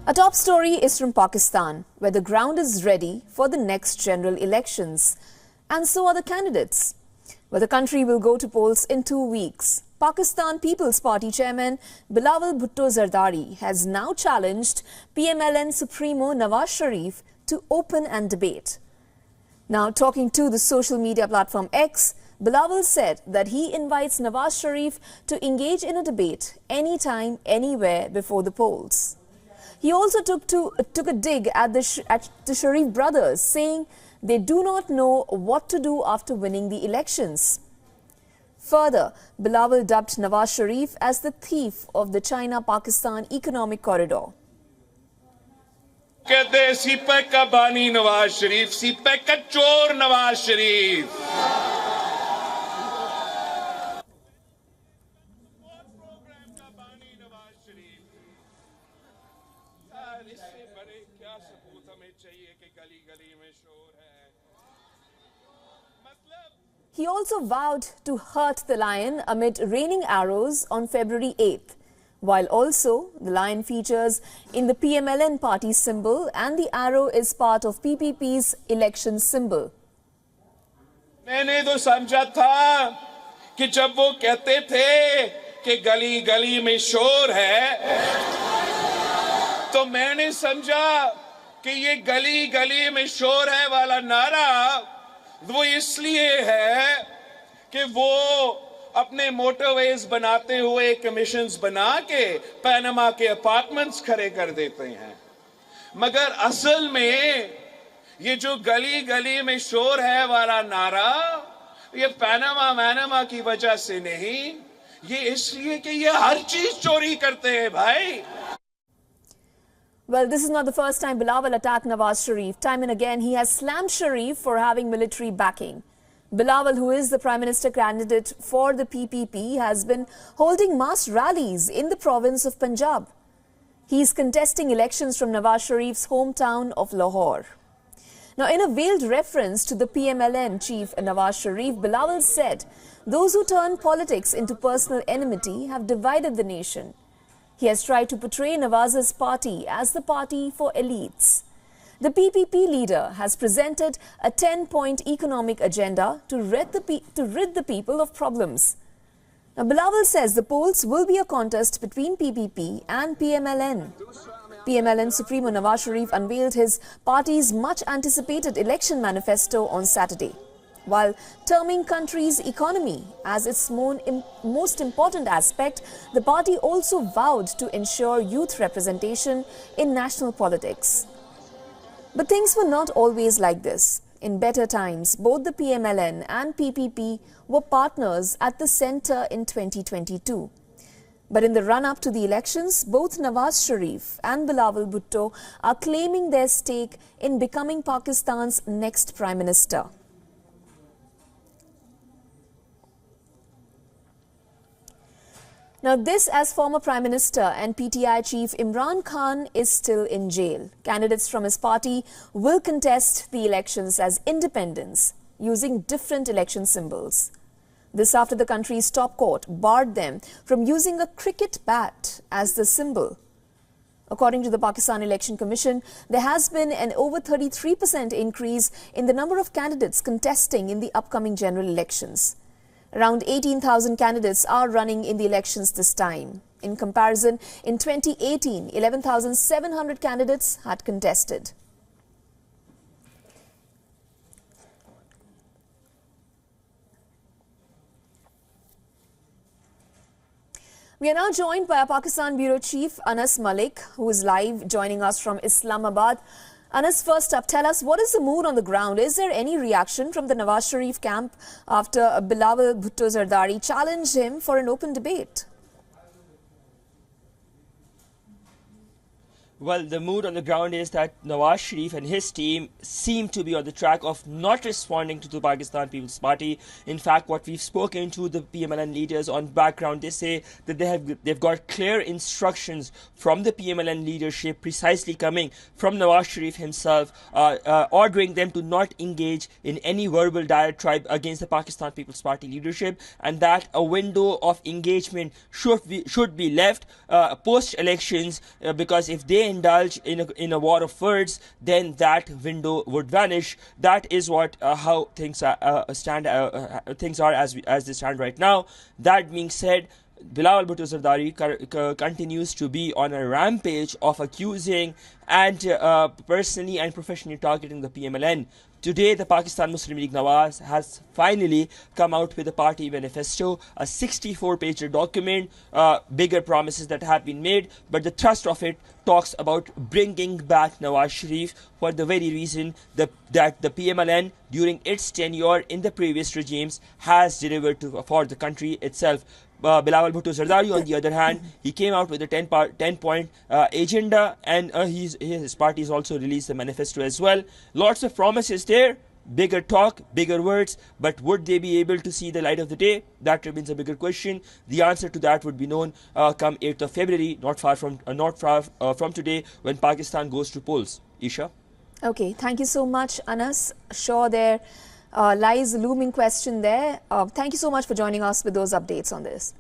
A top story is from Pakistan, where the ground is ready for the next general elections. And so are the candidates. Where the country will go to polls in 2 weeks. Pakistan People's Party chairman Bilawal Bhutto Zardari has now challenged PMLN Supremo Nawaz Sharif to open and debate. Now, talking to the social media platform X, Bilawal said that he invites Nawaz Sharif to engage in a debate anytime, anywhere before the polls. He also took a dig at the Sharif brothers, saying they do not know what to do after winning the elections. Further, Bilawal dubbed Nawaz Sharif as the thief of the China-Pakistan economic corridor. कहते हैं CPEC का बानी Nawaz Sharif, CPEC का चोर नवाज शरीफ। इससे बड़े क्या सबूत हमें चाहिए कि गली-गली में शोर है। He also vowed to hurt the lion amid raining arrows on February 8th. While also, the lion features in the PMLN party symbol and the arrow is part of PPP's election symbol. मैंने तो समझा था कि जब वो कहते थे कि गली-गली में शोर है, तो मैंने समझा कि ये गली-गली में शोर है वाला नारा वो इसलिए है कि वो अपने मोटरवेज बनाते हुए कमीशंस बना के पनामा के अपार्टमेंट्स खड़े कर देते हैं। मगर असल में ये जो गली-गली में शोर है वाला नारा ये पनामा की वजह से नहीं, ये इसलिए कि ये हर चीज चोरी करते हैं भाई। Well, this is not the first time Bilawal attacked Nawaz Sharif. Time and again, he has slammed Sharif for having military backing. Bilawal, who is the Prime Minister candidate for the PPP, has been holding mass rallies in the province of Punjab. He is contesting elections from Nawaz Sharif's hometown of Lahore. Now, in a veiled reference to the PMLN chief Nawaz Sharif, Bilawal said, "Those who turn politics into personal enmity have divided the nation." He has tried to portray Nawaz's party as the party for elites. The PPP leader has presented a 10-point economic agenda to rid the people of problems. Now, Bilawal says the polls will be a contest between PPP and PMLN. PMLN Supremo Nawaz Sharif unveiled his party's much-anticipated election manifesto on Saturday. While terming country's economy as its most important aspect, the party also vowed to ensure youth representation in national politics. But things were not always like this. In better times, both the PMLN and PPP were partners at the centre in 2022. But in the run-up to the elections, both Nawaz Sharif and Bilawal Bhutto are claiming their stake in becoming Pakistan's next Prime Minister. Now, this as former Prime Minister and PTI Chief Imran Khan is still in jail. Candidates from his party will contest the elections as independents using different election symbols. This after the country's top court barred them from using a cricket bat as the symbol. According to the Pakistan Election Commission, there has been an over 33% increase in the number of candidates contesting in the upcoming general elections. Around 18,000 candidates are running in the elections this time. In comparison, in 2018, 11,700 candidates had contested. We are now joined by our Pakistan Bureau Chief Anas Malik, who is live joining us from Islamabad. Anas, first up, tell us, what is the mood on the ground? Is there any reaction from the Nawaz Sharif camp after Bilawal Bhutto Zardari challenged him for an open debate? Well, the mood on the ground is that Nawaz Sharif and his team seem to be on the track of not responding to the Pakistan People's Party. In fact, what we've spoken to the PMLN leaders on background, they say that they've got clear instructions from the PMLN leadership, precisely coming from Nawaz Sharif himself, ordering them to not engage in any verbal diatribe against the Pakistan People's Party leadership, and that a window of engagement should be left post-elections, because if they indulge in a war of words, then that window would vanish. That is what how things are things are as they stand right now. That being said, Bilawal Bhutto Zardari continues to be on a rampage of accusing and personally and professionally targeting the PMLN. Today, the Pakistan Muslim League Nawaz has finally come out with a party manifesto, a 64-page document, bigger promises that have been made, but the thrust of it talks about bringing back Nawaz Sharif for the very reason that the PMLN, during its tenure in the previous regimes, has delivered for the country itself. Bilawal Bhutto Zardari, on the other hand, he came out with a 10-point agenda, and his party has also released the manifesto as well. Lots of promises there, bigger talk, bigger words, but would they be able to see the light of the day? That remains a bigger question. The answer to that would be known come 8th of February, not far from today, when Pakistan goes to polls. Isha? Okay, thank you so much, Anas. Sure, there lies a looming question there. Thank you so much for joining us with those updates on this.